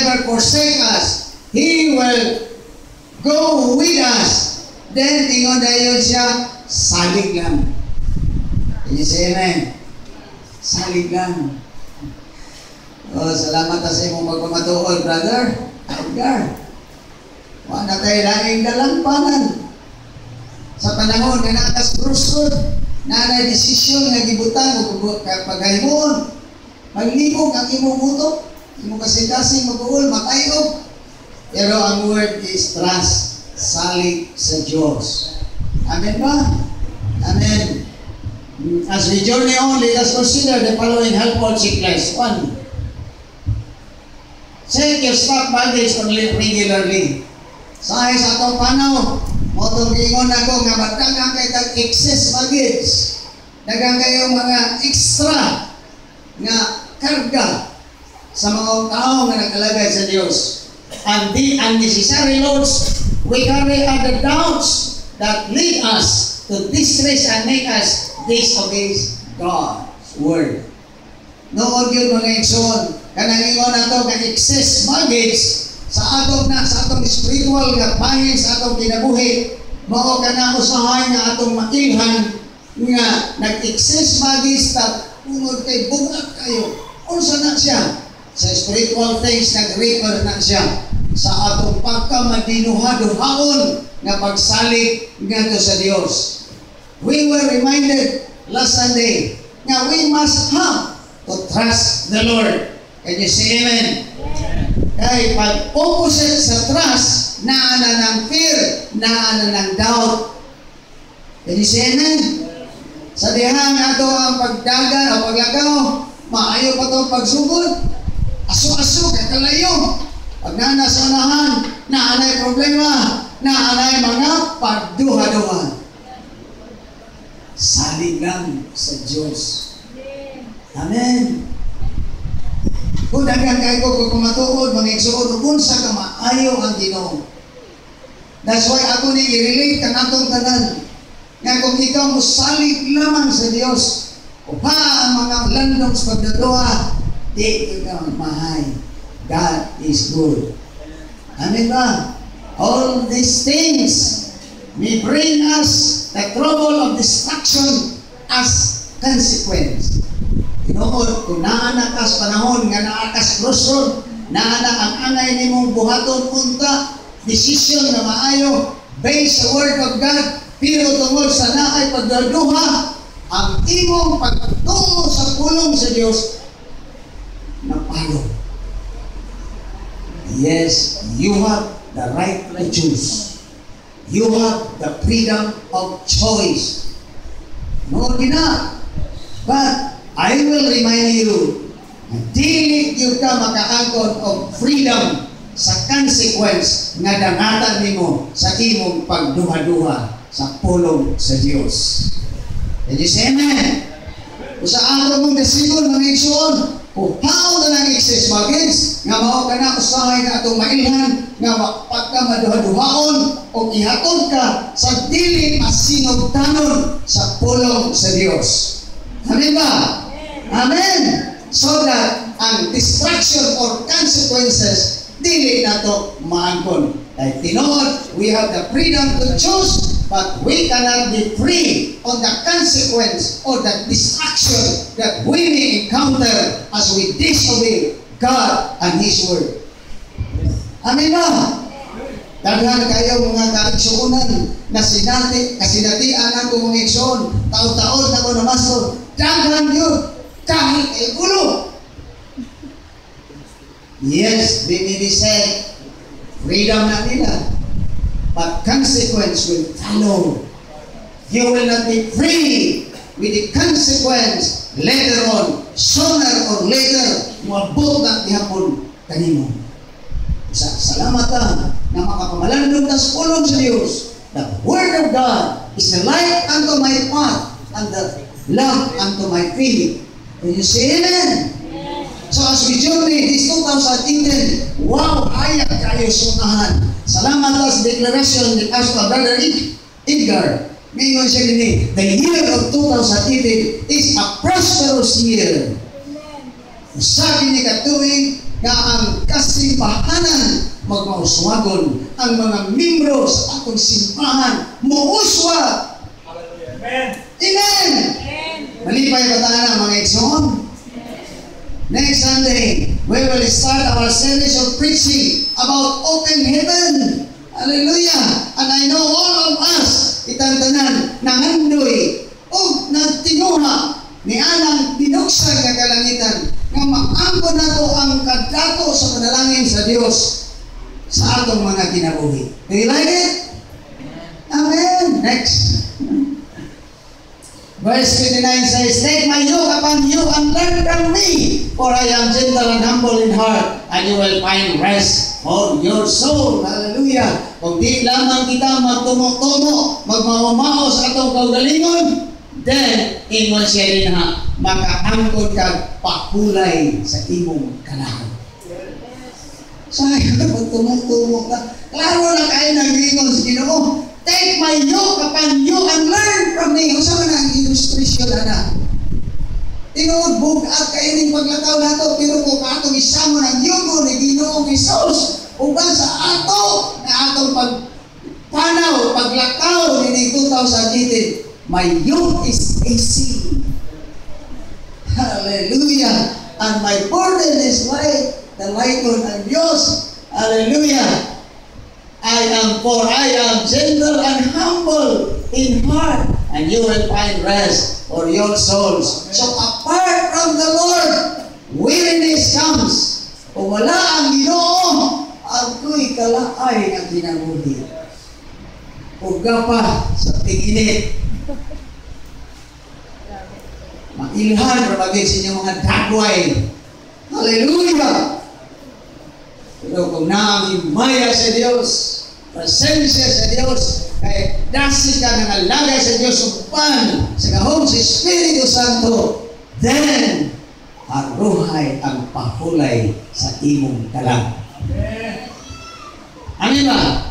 never forsake us. He will go with us. Then, ingon dayon siya, salig lang. Can you say amen? Salig lang. Oh, salamat sa imong pagpamatuod, brother. Edgar. Wala tayo laging dalampanan. Sa panahon na nakas krusod, na desisyon nga gibutang o paghaymoon, maglibog ang imong buto, imong kasing-kasing mag-uol, makayog. Pero ang word is trust. Salig sa Diyos. Amen ba? Amen. As we journey on, let us consider the following helpful checklist. 1. Check your stock baggage regularly. Sa atong panaw, mo itong gingon ako nga matagang kay excess baggage. Dagang kayong mga extra nga karga sa mga tao nga nakalagay sa Diyos. And the unnecessary loads we carry are the doubts that lead us to distress and make us disobey God's word. Noon yun mga igsoon, kanang ingon nato nga excess baggage sa atong spiritual nga bahin sa atong kinabuhi, mao kana usahay nga atong makilhan nga nag-excess baggage ta tungod kay bugat kayo. Unsa na siya? Sa spiritual things nag-refer na siya sa atong pagkamadinuha-duhaon nga pagsalig ngadto sa Dios. We were reminded last Sunday nga we must have to trust the Lord. Can you say amen? Kaya pag opposite sa trust, naana ng fear, naana ng doubt. Can you say amen? Sa dihang ato ang pagdagan o paglagaw, maayo pa itong pagsugod. Aso-aso, kakalayo. Pag nasa unahan, naanay problema, naanay mga pagduha-duha. Salig lang sa Diyos. Amen. Kung dagan kayo kung kumatuod, mga igsuod, kung sa ka maayo ang Ginoo. That's why ako ni i-relate ka natong tanan. Nga kung ikaw musalig lamang sa Diyos, upa ang mga landong sa pagduduha, di ikaw mahay. God is good. Amen ba? All these things may bring us the trouble of destruction as consequence. Tinuod, kung naanakas panahon nga naakas krusod, naana ang anay ni mong buhaton punta, decision na maayo, based sa Word of God, pero tungod sa naay pagdaduha, ang imong pagtungo sa pulong sa Diyos, napalo. Yes, you have the right to choose. You have the freedom of choice. No, na. But I will remind you, dili you ka makaangkon of freedom sa consequence nga dangatan nimo sa imong pagduha-duha sa pulong sa Dios. Did you say amen? Kung sa ato mong desigon, mga igsoon, upaw na lang excess baggage, nga mao ka na usahay na itong mailhan, nga pagka maduha-duhaon, o ihatod ka sa dili masinugtanon sa pulong sa Dios. Amen ba? Amen! So that ang distraction or consequences, dili na ito maangkon. Like tinuod, we have the freedom to choose, but we cannot be free on the consequence or the distraction that we may encounter as we disobey God and His Word. Amen ba? Daghan kayo mga kaigsuunan na kasinatian ako mga igsuon, taon-taon ako namasod, daghan yun, kahit ay ulo. Yes, they may be said, freedom na nila, but consequence will follow. You will not be free with the consequence later on, sooner or later, mabot na ihapon kanimo. Salamat na makapamalandong tas pulong sa Diyos. The Word of God is the light unto my path and the lamp unto my feet. Can you say amen? So as we journey this 2018, wow, hayag kayo sunahan. Salamat sa declaration ni Pastor Brother Edgar. Ngayon siya din, the year of 2018 is a prosperous year. Sabi ni katuwing nga ang kasimbahanan magmauswagon ang mga membro sa atong simbahan muuswag. Amen. Amen. Malipay ba tayo ng mga igsoon? Next Sunday, we will start our series of preaching about open heaven. Hallelujah! And I know all of us, itang tanan, nangandoy o nagtinuha ni anang binuksag na kalangitan nga maangko nato ang kadato sa panalangin sa Dios sa atong mga kinabuhi. Do you like it? Amen. Next. Verse 29 says, "Take my yoke upon you and learn from me, for I am gentle and humble in heart, and you will find rest for your soul." Hallelujah! Kung di lamang kita magtumo-tumo, magmamamao sa atong kaugalingon, then ingon siya rin ha, makaangkod kag pakulay sa imong kalahon. Sayang na magtumo-tumo ka. Klaro na kayo nag-ingon sa Ginoo. Take my yoke upon you and learn from me. Kung saan na ang illustration na? Tinuod, bugat kayo ng paglakaw nato, pero kung atong isamo ng yugo ni Ginoong Hesus, uban sa ato, na atong pagpanaw, paglakaw ni 2018, my yoke is easy. Hallelujah. And my burden is light, the light ng Diyos. Hallelujah. I am gentle and humble in heart, and you will find rest for your souls. So apart from the Lord, weariness comes. Kung wala ang Ginoo, ako'y kalaay ang kinabuhi. Uga pa sa tiginit. Mailhan rabagin sa inyong mga dagway. Hallelujah! Pero kung naamimaya sa Diyos, presensya sa Diyos, kaya dasi ka ng alagay sa Diyos upan sa gahong sa Espiritu Santo, then haruhay ang pahulay sa imong kalang. Amen ba?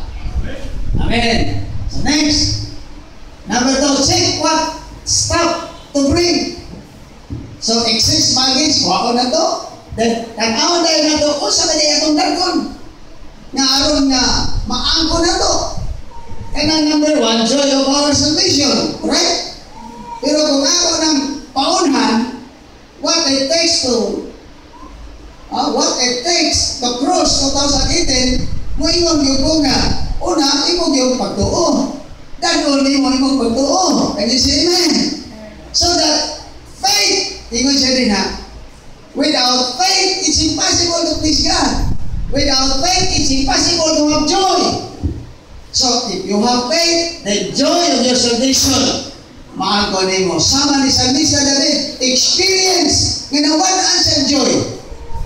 Amen. So next, number 2, check what stuff to bring. So excess baggage, kuha ko na to. Then, tanaw dahil na to, o sa kanya itong darkon. Nga aron nga, maangko na to. Kaya number 1, joy of our salvation. Right? Pero kung ako ng paunhan, what it takes, the cross 2018, mo ingon yung ko nga, una, imog yung pagtuo. Dadol ni mo imog pagtuo. Can you say amen? So that faith, ingon siya din ha, without faith, it's impossible to please God. Without faith, it's impossible to have joy. So, if you have faith, the joy of your salvation, maangko nimo. Sama ni Salmista David, experience ginawan sa joy.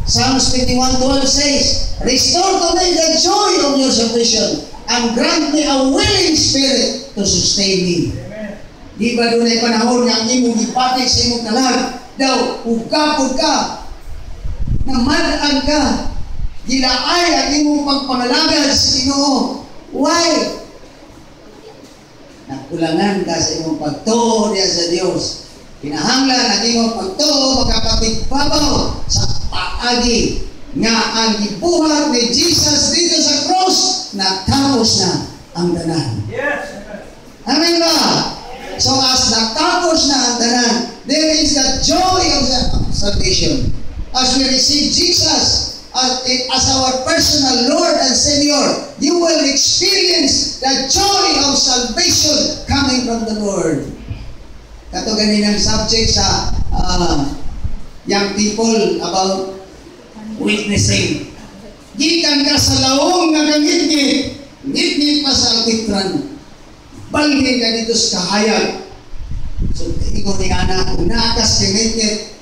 Psalms 51:12 says, "Restore to me the joy of your salvation, and grant me a willing spirit to sustain me." Amen. Di ba doon ay panahon nga ang imong ipatik sa imong kalag? Daw, ugapod ka, namadaan ka, gilaay ang imong pagpangalagad sa Ginoo. Why? Nakulangan ka sa imong pagtuo diya sa Dios. Kinahanglan ang imong pagtuo magkapatid-babaw sa paagi nga ang gibuhat ni Jesus dito sa cross, natapos na ang tanan. Yes. Amen ba? So as natapos na ang tanan, there is the joy of salvation. As we receive Jesus as our personal Lord and Savior, you will experience the joy of salvation coming from the Lord. Kato ganinang subject sa young people about witnessing. Gikan ka sa laong nga kangitgit, ngitgit pa sa altitran. Balhin ka dito sa kahayag. So, ingon ni Ana, kung naakas kangitgit,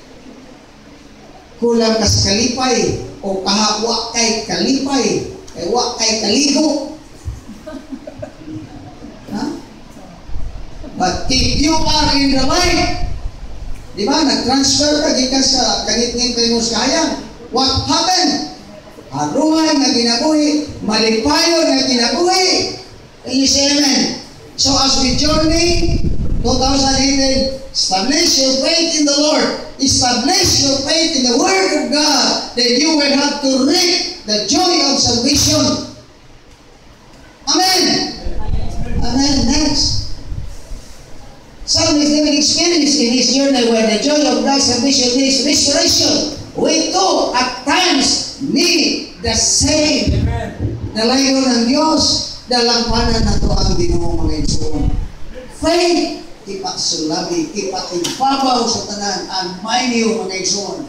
kulang ka sa kalipay, o kahakwa kay kalipay, kay wa kay kaligo. But if you are in the light, di ba, nag-transfer ka gikan sa kangitgit kayo sa kahayag, what happened? Haruhay na ginabuhi, malipayon na ginabuhi. Can you say amen? So as we journey 2018, Establish your faith in the Lord. Establish your faith in the Word of God. Then you will have to reap the joy of salvation. Amen. Amen. Next. Psalmist David experienced in his journey where the joy of God's salvation is restoration. We too, at times, need the same. Dalayo ng Diyos, dalampanan na ito ang Ginoo mga igsoon. Faith, ipasulabi, ipatibabaw sa tanan, ang mainiyo mga igsoon.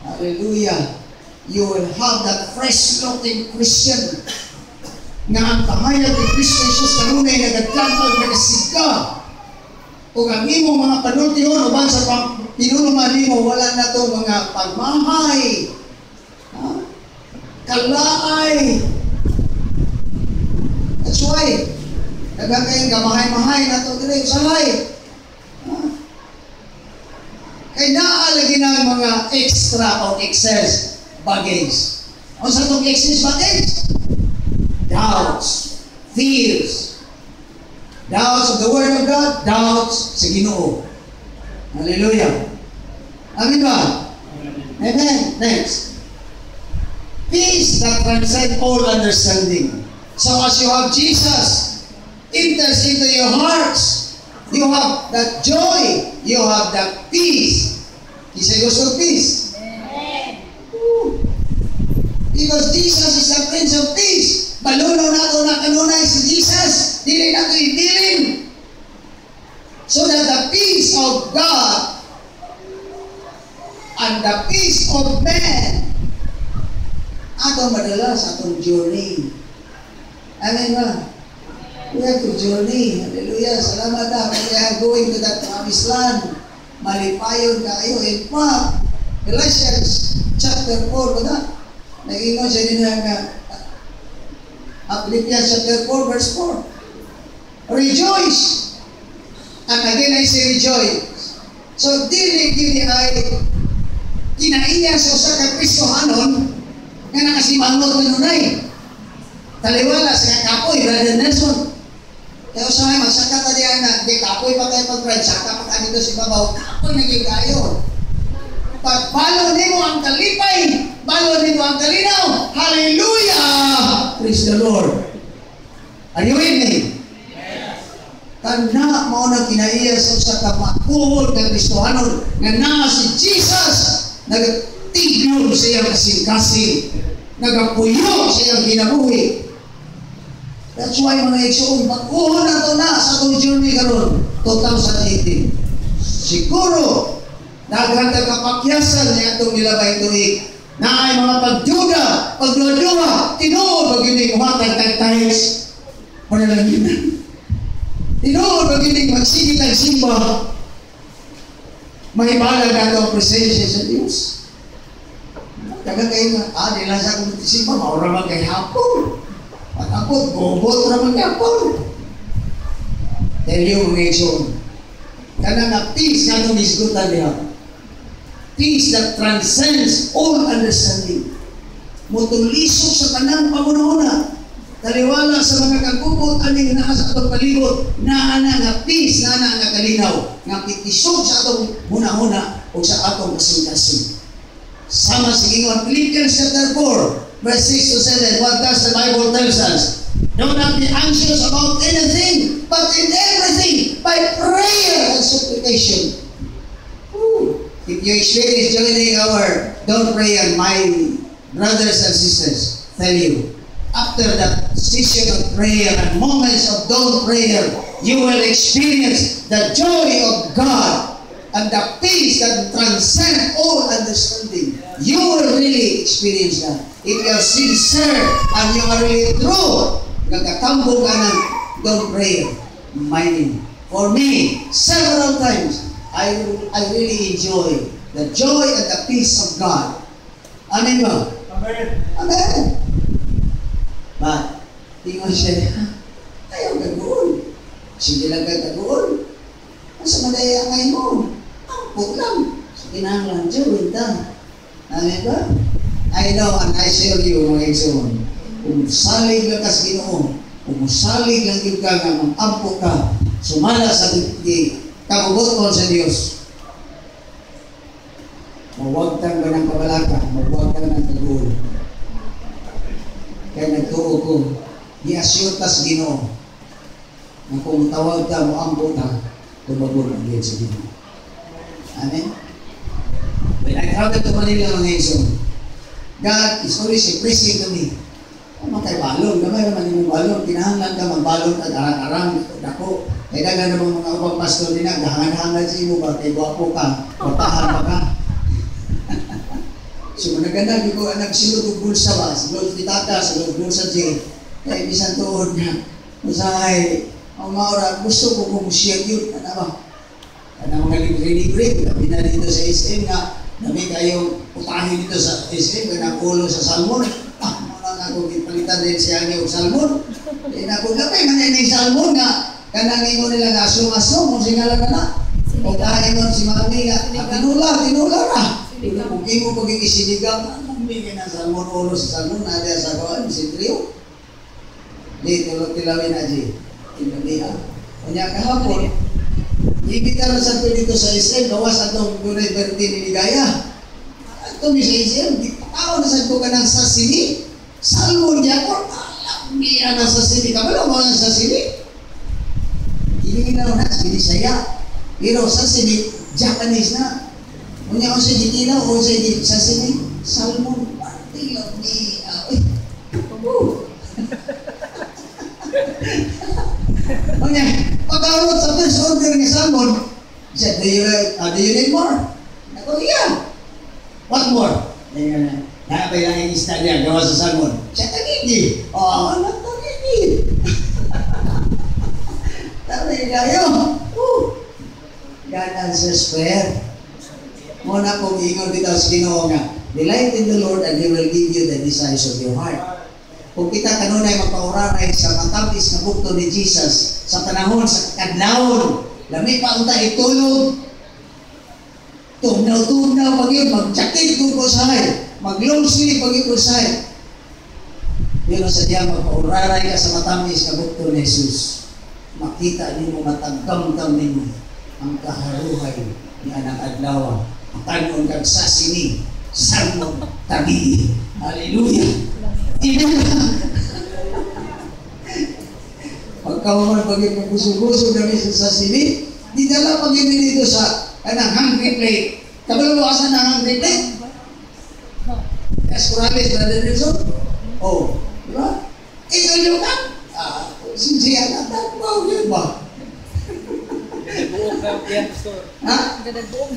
Hallelujah. You will have that fresh-looking Christian nga ang kahayag ni Kristo Jesus kanunay nagadkantag nagasiga. Kung ang imo mga panultiyon uban sa pinuluman nimo wala na to mga pagmamay, kalaay. That's why daghang kayong gamahay-mahay na to dili usalay. Kay naa lagi na mga extra or excess baggage. O sa itong excess baggage? Doubts, fears. Doubts of the Word of God, doubts sa Ginoo. Hallelujah. Amen ba? Amen. Next. Peace that transcends all understanding. So as you have Jesus enters into your hearts, you have that joy, you have that peace. Kisay gusto peace? Amen. Because Jesus is the Prince of Peace. Baluno na ito na kanunay si Jesus, dili na ito ibilin. So that the peace of God and the peace of man ato madala sa atong journey. Amen ba? We have to journey. Hallelujah. Salamat na. We are going to that promised land. Malipayon kayo. In fact, Galatians chapter 4 ba na? Nag-ingon siya din nga Philippians chapter 4 verse 4. Rejoice. And again I say rejoice. So dili ay kinaiya sa usa ka Kristohanon nga nakasimangot kanunay. Taliwala sa kapoy, Brother Nelson. Kaya usahay magsaka ta diyan na di kapoy pa kayo pag-ride, saka pa dito si babaw, kapoy naging kayo. Pag balo nimo ang kalipay, balo nimo ang kalinaw. Hallelujah! Praise the Lord. Are you with me? Yes. Kana mo na kinaiya sa usa ka makuhol nga Kristohanon nga naa si Jesus nagtigyon sa iyang kasing-kasing, nagapuyo sa iyang kinabuhi. That's why mga igsoon, makuhol na ito na sa itong journey karon 2018. Siguro daghan ka kapakyasan niya itong nilabay tuig na ay mga pagduda, pagduwa-duwa, tinuod pag hindi kumatag tag-tiles panalangin. Tinuod pag hindi magsigit ang simba, mahibalag na ito ang presensya sa Diyos. Dagan kayo nga, nila sa kong simba, mauraman kay hapon. At ako, gobot raman hapon. Tell you mga igsoon, kana na peace nga itong isgutan niya. Peace that transcends all understanding. Mutulisok sa kanang pamunahuna. Taliwala sa mga kagubot, aning naa sa atong palibot, naa na nga peace, naa na nga kalinaw, nga pitisok sa atong hunahuna o sa atong kasing-kasing. Sama sa ingon, Philippians chapter 4, verse 6 to 7, what does the Bible tells us? Do not be anxious about anything, but in everything, by prayer and supplication. If you experience joining our Don't Pray, and my brothers and sisters tell you, after that session of prayer and moments of Don't Prayer, you will experience the joy of God and the peace that transcends all understanding. You will really experience that. If you are sincere and you are really true, nagkatambo ka ng Don't Pray, mining. For me, several times, I really enjoy the joy and the peace of God. Amen ba? Amen. Amen. But, tingnan siya, ayaw gagoon. Sige lang gagoon. Masa madaya ngayon mo? Ampot lang. Sige na lang, Diyo, ta. Amen ba? I know and I tell you, mga igsoon, kung salig lang ka sa Ginoo, kung salig lang yung ka nga, mag-ampo ka, sumala sa kabubuton sa Dios. Huwag kang ba ng pabalaka, huwag kang ng tagulo. Kaya nagtuo ko, i-assure Ginoo na kung tawag ka mo ang buta, tumabot ang Diyos sa Ginoo. Amen? When I travel to Manila mga Iso, God is always impressing to me. Matay balon, gamay naman yung balon, kinahanglan ka magbalon at arang-arang, dako. Kaya daga namang mga upang pastor din na, gahangan-hangan sa imo ba, kay guwapo ka, matahan pa ka. So, naganda, di ko nagsilot ng bulsa ba, silot ni tata, silot bulsa siya. Kaya bisan tuod niya, usahay, ang maura, gusto ko kung siya yun, ano ba? Ano mga libre-libre, labi na dito sa SM nga, nabi kayong utahin dito sa SM, kaya nakulo sa salmon. Mga ako, palitan din siya niyo salmon. Kaya naku, lapay man yan yung salmon nga, kanangin mo nila nga asong-asong, kung singalan na na. Utahin mo si mami nga, tinula na. Kung mo pagiging isinigang, anong bigyan ng salmon ulo sa salmon, nadia sa kawaan, si Trio. Di, tulog tilawin na, Di. Tinamihan. Kanya kahapon, ibita na sa dito sa SM, gawas atong Gunay Berti ni Ligaya. Ito ni sa SM, di patawa na sa ka ng sasini. Salmon niya ko, alam niya na sasini. Kabalo mo ng sasini? Hiniginaw na, Binisaya. Pero sasini, Japanese na. Kanya ko sa Jikina o sa sasini, salmon. Partilaw ni, Kanya, pag-arot sa first order ni salmon, he said, do you need more? Ako, yeah. What more? Nakapay lang yung isda niya, gawa sa salmon. Siya tagigi. Anak tagigi. Tapi kayo. God answers prayer. Muna kong ingon dito sa Ginoo nga, delight in the Lord and He will give you the desires of your heart. Kung kita kanunay magpauraray sa matapis na bukto ni Jesus sa panahon, sa kadlawon, lami pa unta itulog, tugnaw-tugnaw pag yun, mag-jacket kung kusahay, mag-long sleeve pag yun kusahay. Pero sa diya magpauraray ka sa matamis na bukto ni Jesus, makita niyo matagkam-kam ninyo ang kaharuhay ni Anak Adlaw, tanon kag sasini, salmon, tabi. Hallelujah! Pagkawaman pag-ibig puso-puso kami sa sasini, di dala pag-ibig dito sa kanang hungry plate. Kabaluwasan ng hungry plate. Escurales, Brother Nelson? Oh, di ba? Ito yung kan? Sinsiya na, takbaw yun ba? Buong ka yan, Pastor. Ha? Buong.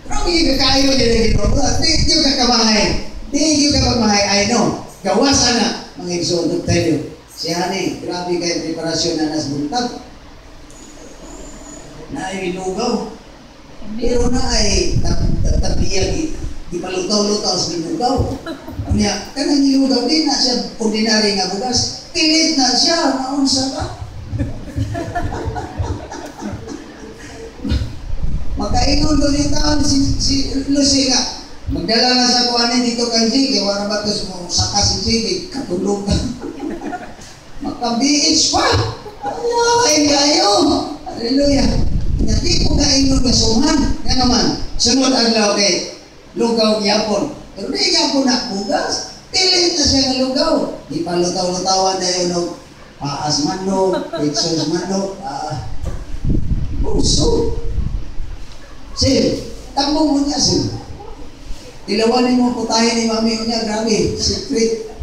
Pero hindi ka kayo dyan ang ginagawa. Hindi ka kamahay. Hindi ka kamahay. I know. Gawasan na. Mga exotic tayo. Si Hani, grabe kayo preparasyon na nas buntag. Na ay lugaw. Pero na ay tabiyag. Di palutaw-lutaw sa lugaw. Kanya, kanang lugaw din na siya ordinary nga bugas. Pilit na siya. Naunsa ka. Makaingon doon yung taon si Lucy nga. Magdala na sa kuwanin dito kang Jiggy. Wala ba ito mo saka si Jiggy? Katulog ka. Maka-BH pa. Ay, kayo. Hallelujah. Hindi ko kaingon kasuhan. Yan naman. Sunod adlaw kay lugaw yapon. Pero di yapon na bugas. Pilit na siya ng lugaw. Di pa lutaw-lutawan na yun. Paas manok, pixels manok, puso. Sil, tambong mo niya, Sil. Ilawanin mo putahin ni mami niya, grabe, secret.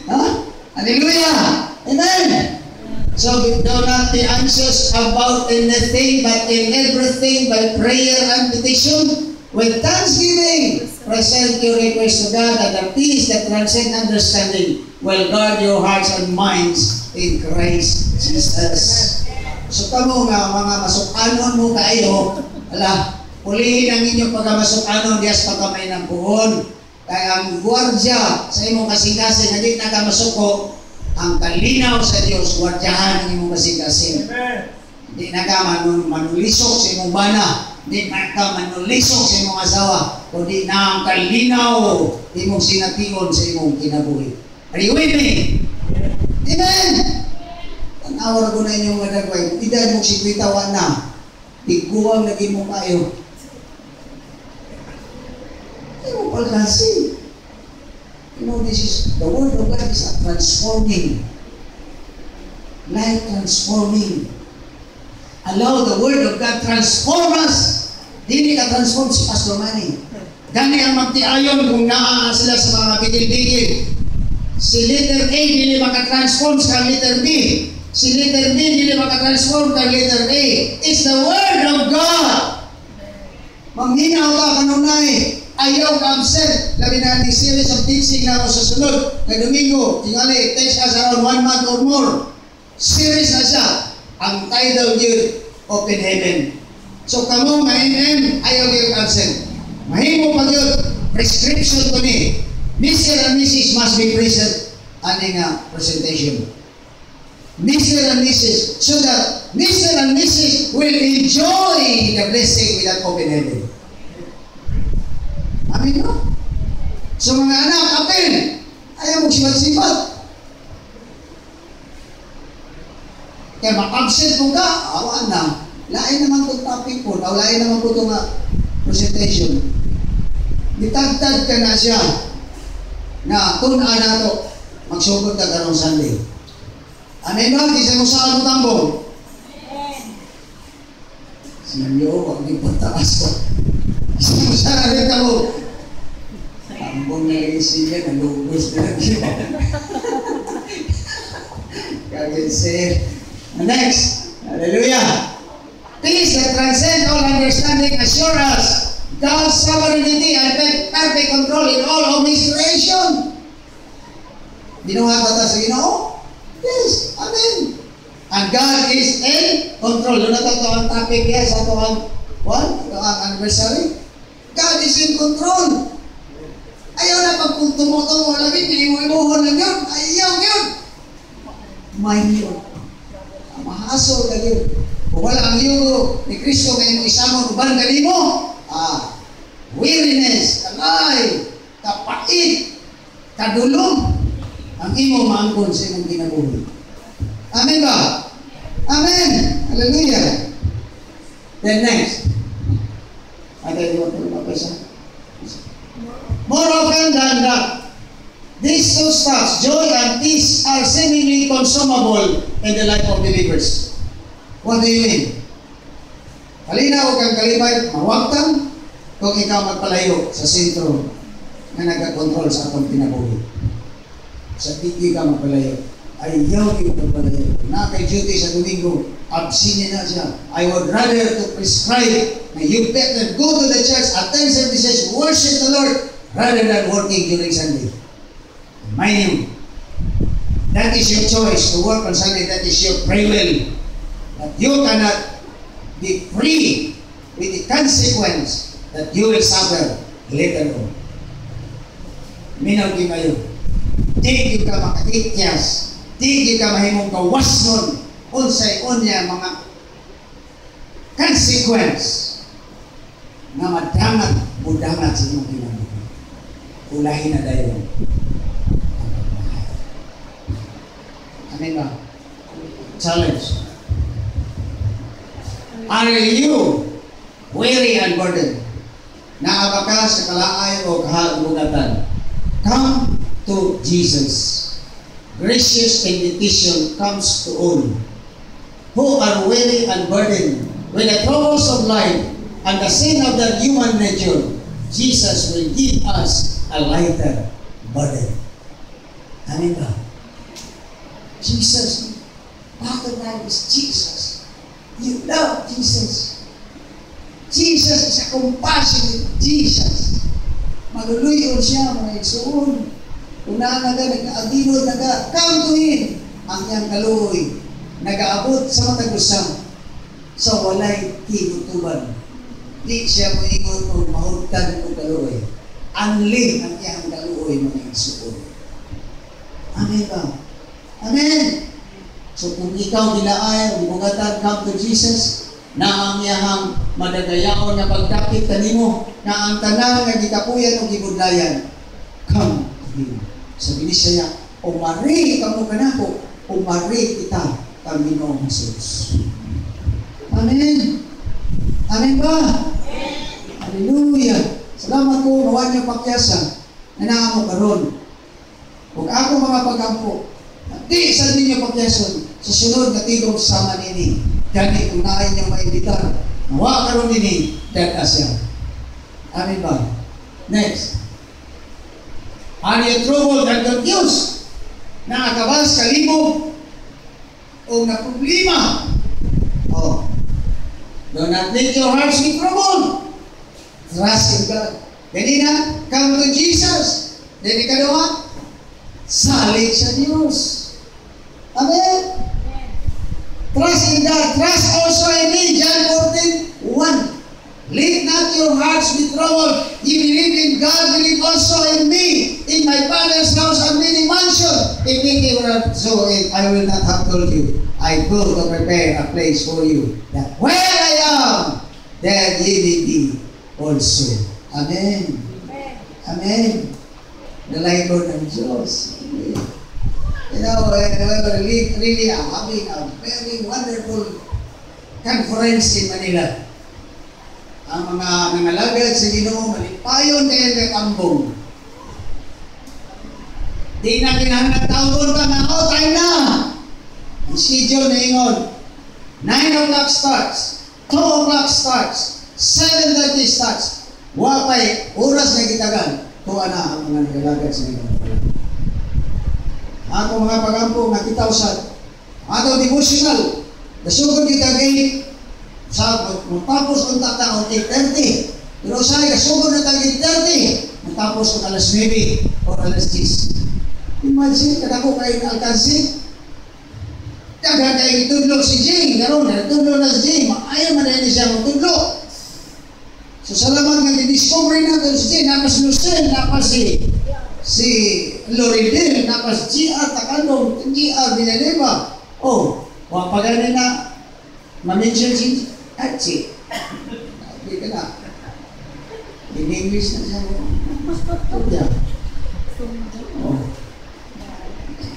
Ha? Hallelujah! Amen! So, do not be anxious about anything, but in everything by prayer and petition, with thanksgiving, present your request to God, and the peace that transcends understanding will guard your hearts and minds in Christ Jesus. So kamo nga mga masukanon mo kayo, ala, pulihin ang inyong pagkamasukanon diyas pagkamay ng puhon. Kaya ang guwardya sa imong kasing-kasing na di nakamasuko, ang kalinaw sa Diyos, guwardyahan ang imong kasing-kasing. Di na ka manulisok sa imong bana, di na ka manulisok sa imong asawa, kundi na ang kalinaw imong sination sa imong kinabuhi. Are you with me? Amen! Awar ko na inyong mga dagway. Edad mo 50 na. Tiguang lagi mo kayo. Hindi mo palkasi. You know, this is, the word of God is a transforming. Life transforming. Allow the word of God transform us. Dili ka transform si Pastor Manny. Gani ang magtiayon kung naa sila sa mga bigil-bigil. Si letter A dili makatransform sa letter B. Si letter B dili makatransform sa letter A. It's the word of God. Manginaw ka kanunay. Ayaw ka absent. Labi na ni series of teaching na ako sa sunod. Kay Domingo, tingali, takes us around 1 month or more. Series na siya. Ang title yun, Open Heaven. So kamo nga ayaw kayo absent. Mahimo pag yun, prescription ko ni. Mr. and Mrs. must be present aning presentation. Mr. and Mrs. so that Mr. and Mrs. will enjoy the blessing with that open heaven. Amin no? So mga anak, open! Ayaw mo sibat-sibat. Kaya mag-absent mo ka, awan na. Lain naman itong topic po, lain naman po itong presentation. Ditagtag ka na siya na kung na to, magsugod ka karong Sunday. Amen ba? Di sa mo saan mo tambong? Sinanyo, huwag din pagtakas ko. Di sa mo saan rin ka mo. Tambong na rin siya, nalugos na rin. Kagin say, next, hallelujah. Peace that transcends all understanding assure us God's sovereignty and perfect control in all of His creation. Binuhat ba ta sa Ginoo? Yes, amen. And God is in control. Doon na ito ang topic yes, ito ang anniversary. God is in control. Ayaw na pag kung tumutungo lagi, pinimuimuhon lang yun. Ayaw yun. May yun. Mahasol ka yun. Kung wala ang yugo ni Kristo ngayon isamon, uban ka mo, weariness, kalay, kapait, kadulong, ang imo maangkon sa imong kinabuhi. Amen ba? Amen! Hallelujah! Then next. Ada dua puluh apa? More often than that, these two stuffs, joy and peace, are seemingly consumable in the life of believers. What do you mean? Halina o kang kalibay, mawagtang kung ikaw magpalayo sa sentro na nagkakontrol sa atong kinabuhi. Sa tiki ka magpalayo, ayaw yung magpalayo. Na kay duty sa Domingo, absinin na siya. I would rather to prescribe na you better go to the church, attend services, worship the Lord, rather than working during Sunday. Mind you, that is your choice to work on Sunday, that is your free will. But you cannot be free with the consequence that you will suffer later on. Minaw di kayo. Di ka makatikyas. Di ka mahimong kawasnon. Unsay-unya mga consequence na madangat mudangat sa inyong kinabuhi. Ulahin na dayon. Amen ba? Challenge. Are you weary and burdened? Naaba ka sa kalaay o kahagugatan? Come to Jesus. Gracious invitation comes to all who are weary and burdened with the troubles of life and the sin of their human nature. Jesus will give us a lighter burden. Amen ba? Jesus, bottom line is Jesus. You love Jesus. Jesus is a compassionate Jesus. Maluluyon siya, mga igsoon. Una nag-aagino, come to Him. Ang iyang kaluoy, nag-aabot sa matagusang sa walay kinutuban. Di siya mo ingon o mahutkan o kaluoy. Anli ang iyang kaluoy, mga igsoon. Amen ba? Amen! So kung ikaw gilaay, bugatan, come to Jesus, na ang iyahang madagayaon na pagdakit kanimo, na ang tanan nga gikapuyan o gibudlayan, come to Him. Sabi ni siya, umari ka mo kanako, umari kita kang Ginoong Jesus. Amen. Amen ba? Hallelujah. Salamat po, nawan niyo pakyasan na naamo karon. Kung ako mga pag-ampo, di sa ninyo pakyason, sa sunod na tigong sama nini, gani kung naay niyo maibitar, nawa karon nini, dan asya. Amen ba? Next. Are you troubled and confused? Nakakabas, kalibog, o na problema? Oh. Do not let your hearts be troubled. Trust in God. Ganina, come to Jesus. Then ikaduha, salit sa Diyos. Amen? Trust in God. Trust also in me. John 14:1. Let not your hearts be troubled. Ye believe in God, believe also in me. In my Father's house are many mansions. If it were so, I will not have told you. I go to prepare a place for you, that where I am, there ye may be also. Amen. Amen. The Lord ng Diyos. You know, really having a very wonderful conference in Manila. Ang mga nangalagad sa Ginoo, malipayon kayo kay Kambong. Di na kinahanglan taon ka na, oh, time na! Ang schedule na ingon, 9 o'clock starts, 2 o'clock starts, 7:30 starts. Wapay, oras na gitagan. Tuwa na ang mga nagalagad sa Ginoo. Ako mga pagampo, nakita usad. Ato devotional. Nasugod kita kay sa matapos kung tataon 8:30. Pero sa'yo, kasugod na tayo 8:30. Matapos kung alas 9 o alas 10. Imagine, kadako kayo na alkansi. Daga kayo itudlo si Jing. Karoon, itudlo na si Jing. Ayaw man na siya magtudlo. So salamat nga di-discover natin si Jing. Napas Lucen, napas si Loridel, napas GR Takalong, GR Binaleva. Oh, wapaganin na ma-mention si Hachi. Hindi ka na. In English na siya. Yeah. Oh.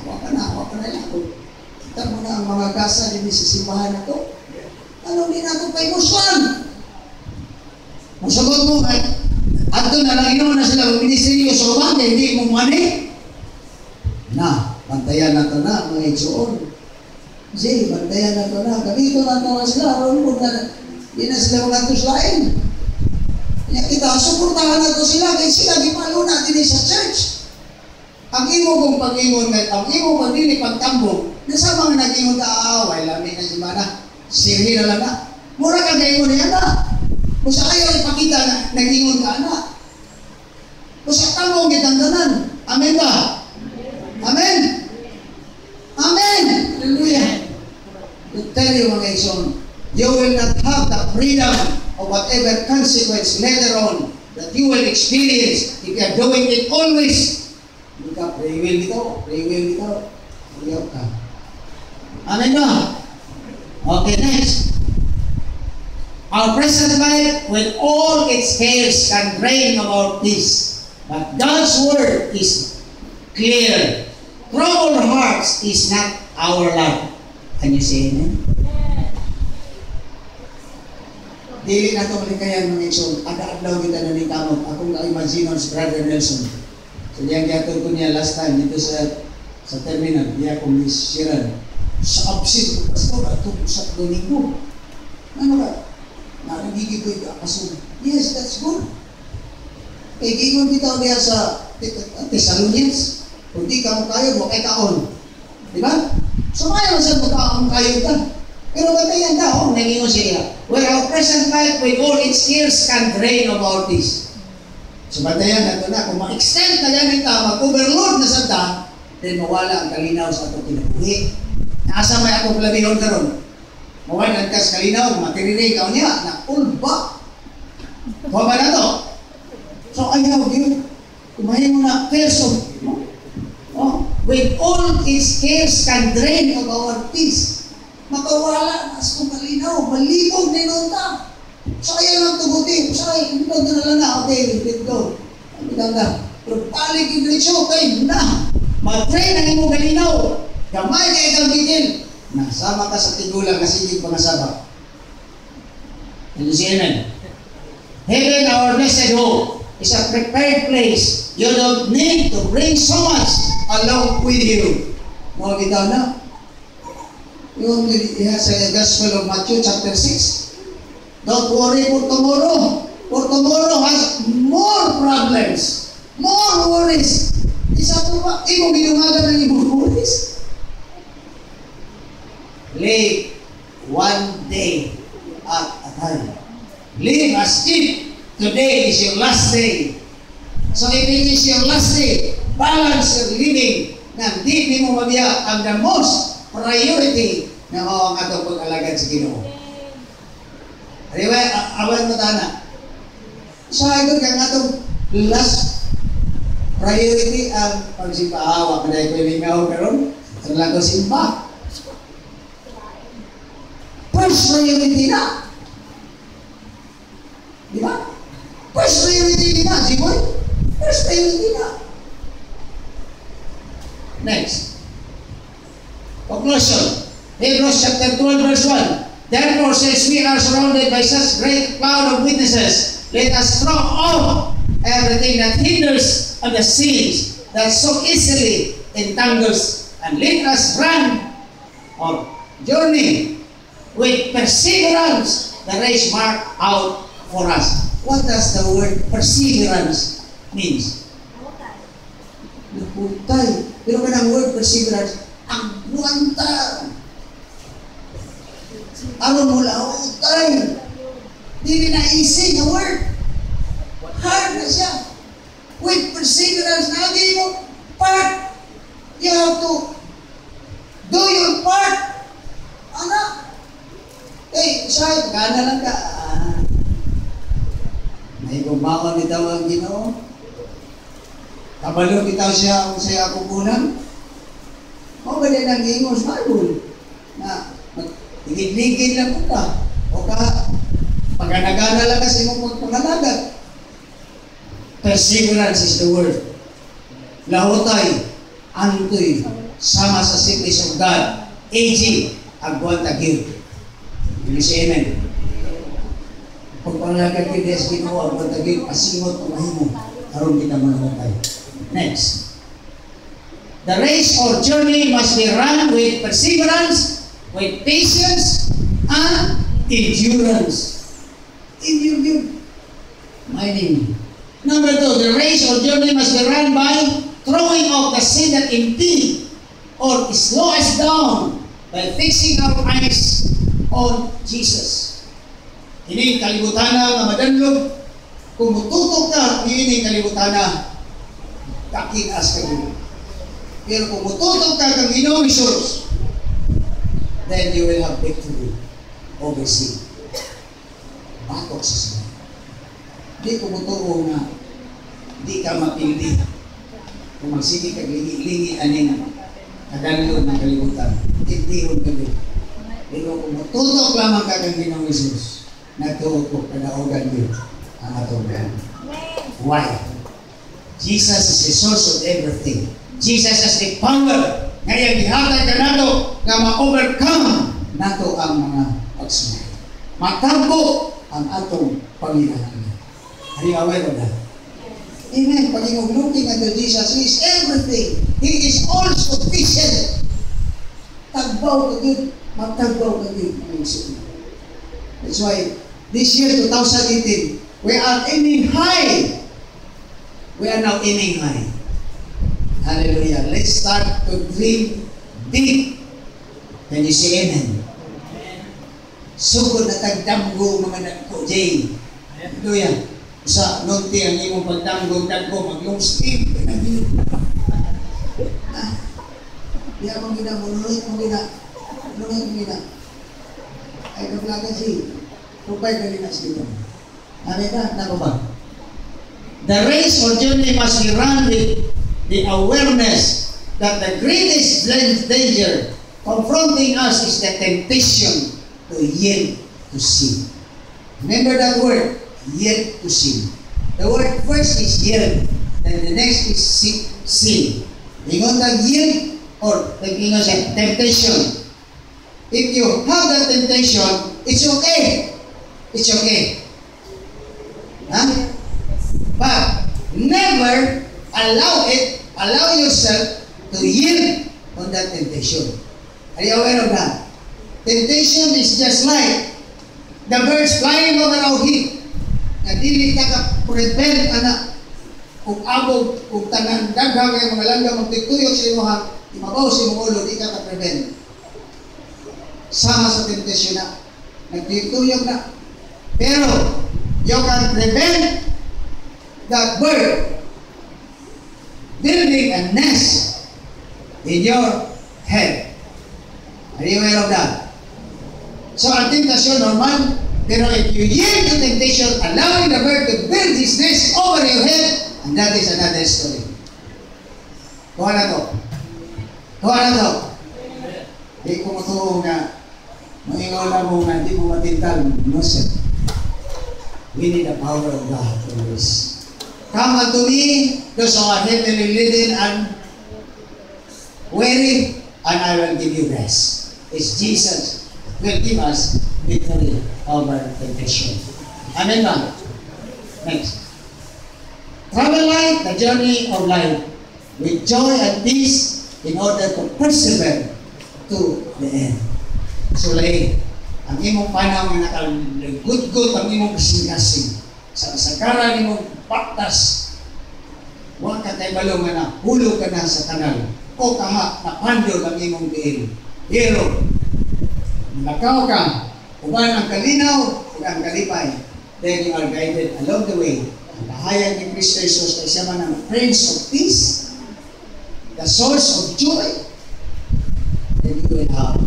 Waka na lang. Kita mo na ang mga gasa din sa simbahan na to. Ano din natin pa imuswan? Masagot mo, at doon na lang ino na sila mag-ministeryo sa umang, hindi mo mani. Na, bantayan na ito na, mga igsoon. Kasi, bantayan na ito na. Kapito na ito na sila, aron mo na, hindi na sila mga tuslain. Kaya kita, suportahan na ito sila, kaya sila gipalo natin sa church. Ang imo kong pag-ingon, ang imo pag-dili pagtambong, nasa mga nag-ingon ka, away, lamin na si Mana, sirhi na lang na. Mura ka nag-ingon niya na. Kung sa ayaw ipakita na nag-ingon ka na. Kung sa tambong kitangganan. Amen ba? Amen? Amen! Hallelujah! To tell you mga ison, you will not have the freedom of whatever consequence later on that you will experience if you are doing it always. Pray will dito. Ayaw ka. Amen ba? Okay, next. Our present life, with all its cares, can drain of our peace. But God's word is clear. Troubled hearts is not our life. Can you say amen? Dili na ito malikayan mga ison. Ada-adlaw kita na ni Kamot. Akong ka-imagine si Brother Nelson. So diyan gatod ko niya last time dito sa terminal. Diya kong isiran. Sa absent ko, pastor, ito sa Domingo. Ano ka? Narigigit ko yung kaso. Yes, that's good. Kaya gingon kita ulit sa Thessalonians. Kung di ka mo kayo, huwag kay kaon. Diba? So kaya mo siya magkaon kayo ka. Pero batayan ka, nagingon siya. Where our present life with all its years can drain of our peace. So batayan na ito na. Kung ma-extend na ganit ka, mag-overload na sa ta, then mawala ang kalinaw sa atong kinabuhi. Naasa may akong labihon karon. Mawala ka sa kalinaw, matirinig ka niya, na-ulba. Huwag ba na to? So ayaw yun. Kumahin mo na, person. With all its cares can drain of our peace. Makawala na sa kalinaw, malibog na inunta. So ayaw lang tugutin. So ayaw, hindi na lang na, okay, let go. Hindi lang na. Pero balik yung diretso, okay, na. Mag-train ang imong kalinaw. Gamay kayo kang bitin. Nasama ka sa tigulang kasi hindi pangasaba. Can you see amen? Heaven, our blessed hope, is a prepared place. You don't need to bring so much along with you. Mga kita na. Yung sa Gospel of Matthew chapter 6. Don't worry for tomorrow. For tomorrow has more problems. More worries. Isa po ba? Imo ginumagan ng ibang worries. Live one day at a time. Live as if today is your last day. So if it is your last day, balance your living na di mo mabiya ang the most priority na mao ang atong pag-alagad sa Ginoo. Anyway, awan mo tana. So ito kang atong last priority ang pagsipahawa. Kaya ko lingaw karon, ang lang ko simba. First priority na. Di ba? First priority na, si boy. First priority na. Next. Conclusion. Hebrews chapter 12 verse 1. Therefore, since we are surrounded by such great cloud of witnesses, let us throw off everything that hinders and the sins that so easily entangles, and let us run or journey with perseverance the race marked out for us. What does the word perseverance means? Naputay. Pero kanang word perseverance, ang buwantar. Ano mula utay. Hindi na easy na word. Hard na siya. With perseverance, lagi mo part. You have to do your part. Anak. Siya, gana lang ka. May kumakon nito ang Ginoo. Kabalo kita siya kung siya ako kulang. O ba din ang ingos, Bible? Na, ligid-ligid lang po ka. O ka, pagkanagana lang kasi mong pagpangalagat. Perseverance is the word. Lahutay, antoy, sama sa simplis of God. AG, agwan tagil. Hindi si amen. Pagpangalagat kita sa Ginoo, agwan tagil, asingot o mahimo. Karoon kita manangutay. Next. The race or journey must be run with perseverance, with patience, and endurance. Endurance. My name. Number 2, the race or journey must be run by throwing off the sin that impede or slow us down by fixing our eyes on Jesus. Ini kalibutan na madanlog. Kung mututok ka, ini kalibutan na kakinas ka dito. Pero kung mututok ka kang Ginoong Hesus, then you will have victory over sin. Batok sa sin. Di kung mutuo na di ka mapili. Kung magsige ka lingi-lingi aning kadanlog ng kalibutan, titihon ka dito. Pero kung mututok lamang ka kang Ginoong Hesus, nagtutok kadaugan dito ang atong God. Why? Jesus is the source of everything. Jesus has the power ngayon gihatag ka nato na ma-overcome nato ang mga pagsumay. Matambo ang atong Panginoon. Are you aware of that? Amen. Pag you're looking at Jesus, He is everything. He is all sufficient. Tagbaw ka good. Magtagbaw ka good. That's why this year, 2018, we are aiming high. We are now aiming high. Hallelujah. Let's start to dream big. Can you say amen? Sugod na tagdamgo mga nagko, Jay. Hallelujah. Sa nunti ang imong pagdamgo, nagko, mag-long sleep. Di akong ginamunulit mo gina. Lunoy mo gina. Ay, kaplaga, Jay. Pupay ka rin na sila. Ano ka? Nako ba? The race or journey must be run with the awareness that the greatest danger confronting us is the temptation to yield to sin. Remember that word, yield to sin. The word first is yield, then the next is sin. Ingon tag yield or ingon sa temptation. if you have that temptation, it's okay. It's okay. Huh? But never allow yourself to yield on that temptation. Are you aware of that? Temptation is just like the birds flying over our head. Na dili ka ka-prevent ana kung abog, kung tanang daghang yung mga langga magtituyok sa imo ha, imabaw sa imong ulo, di ka ka-prevent. Sama sa temptation na. Nagtituyok na. Pero, you can prevent that bird building a nest in your head. Are you aware of that? So, ang temptation normal, pero if you yield to temptation, allowing the bird to build his nest over your head, and that is another story. Kuha na to. Kuha na to. Di ko matuong na maingaw na mo na di mo matintal. No, sir. We need the power of God to do this. Come unto me, those who are heavily laden and weary, and I will give you rest. It's Jesus will give us victory over temptation. Amen ba? Next. Travel life, the journey of life, with joy and peace in order to persevere to the end. So like, ang imong panahon na nakalagud-gud ang imong kasing-kasing sa kasagaran imong paktas, huwag ka tayo balong na hulog ka na sa kanal o kaha na pandol ang imong diin. Pero, nakaw ka, uban ang kalinaw, ang kalipay, then you are guided along the way. Ang bahayag ni Kristo Jesus ay siya man ang Prince of Peace, the source of joy, then you will have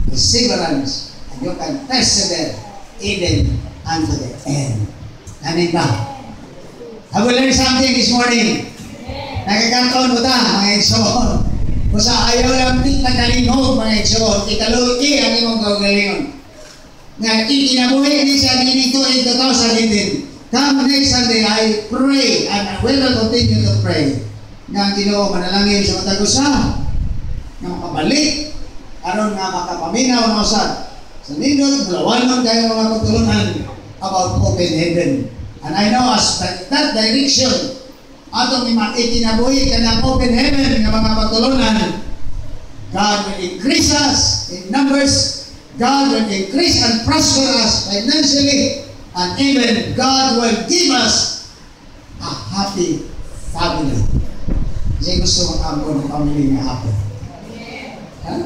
perseverance, and you can persevere even unto the end. Amen ba? I will learn something this morning. Nagkakantaon mo ta, mga igsoon. Kung sa ayaw lang di pagkalingog, mga igsoon, ikaluti ang imong gawgalingon. Nga ikinabuhi ni siya dito in 2018. Come next Sunday, I pray, and I will continue to pray. Nga ang Ginoo manalangin sa matag usa, nga makabalik, aron nga makapaminaw na usad sa nindot bulawanon kayo mga pagtulunan about open heaven. And I know as that direction atong ikinabuhi ka ng open heaven nga mga pagtulunan, God will increase us in numbers, God will increase and prosper us financially, and even God will give us a happy family. Kasi gusto mag-abot ng family nga happy. Huh?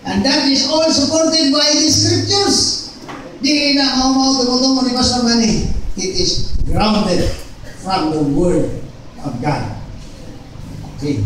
And that is all supported by the scriptures. Di na mau tumutungo ni Pastor Manny. It is grounded from the Word of God. Okay.